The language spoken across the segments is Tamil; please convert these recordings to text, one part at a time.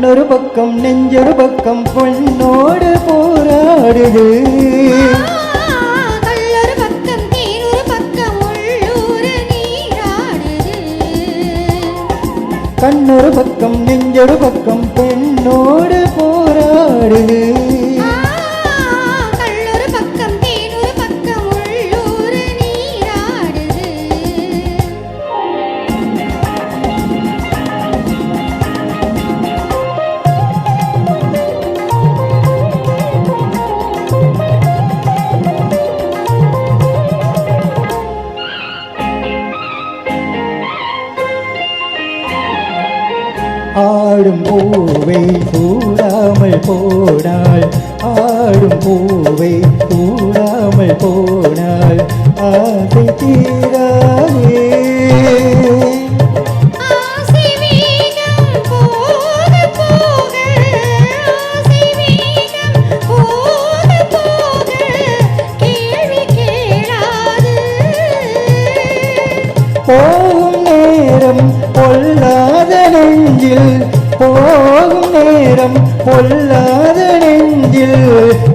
கண்ணொரு பக்கம் நெஞ்சொரு பக்கம் பொண்ணோடு போராடுது. கல்லொரு பக்கம் தேனொரு பக்கம் உள்ளூர நீராடுது. கண்ணொரு பக்கம் நெஞ்சொரு பக்கம் பெண்ணோடு போராடுது. ஆடும் பூவை சூடாமல் போனாள், ஆடும் பூவை சூடாமல் போனாள், ஆசை தீராதே. போகும் நேரம் பொல்லாத நெஞ்சில், போகும் நேரம் பொல்லாத நெஞ்சில்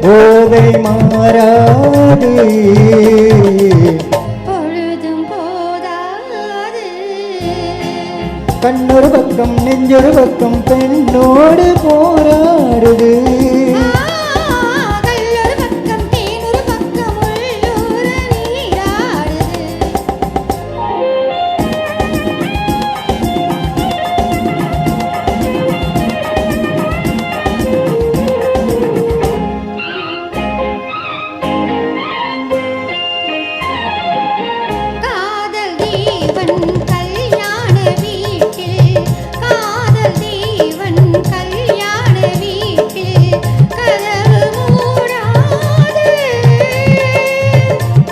போதை மாறாது, பொழுதும் போதாது. கண்ணொரு பக்கம் நெஞ்சொரு பக்கம் பெண்ணோடு போராடுது.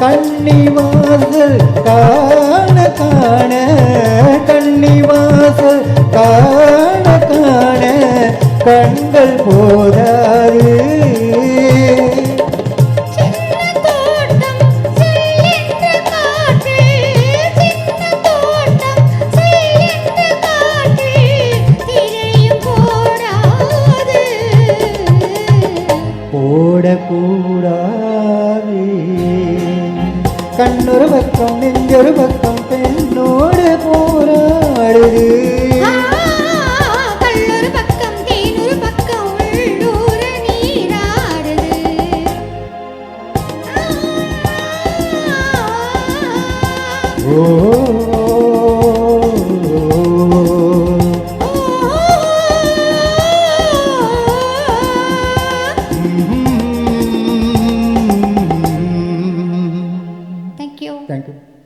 கன்னிவாசல் காண காண, கன்னிவாசல் காண காண கண்கள் போதாது. போடக்கூடாது. கண்ணொரு பக்கம் நெஞ்சொரு பக்கம் பெண்ணோடு போராடுது. கல்லொரு பக்கம் தேனொரு பக்கம் உள்ளூர நீராடுது. Thank you. Thank you.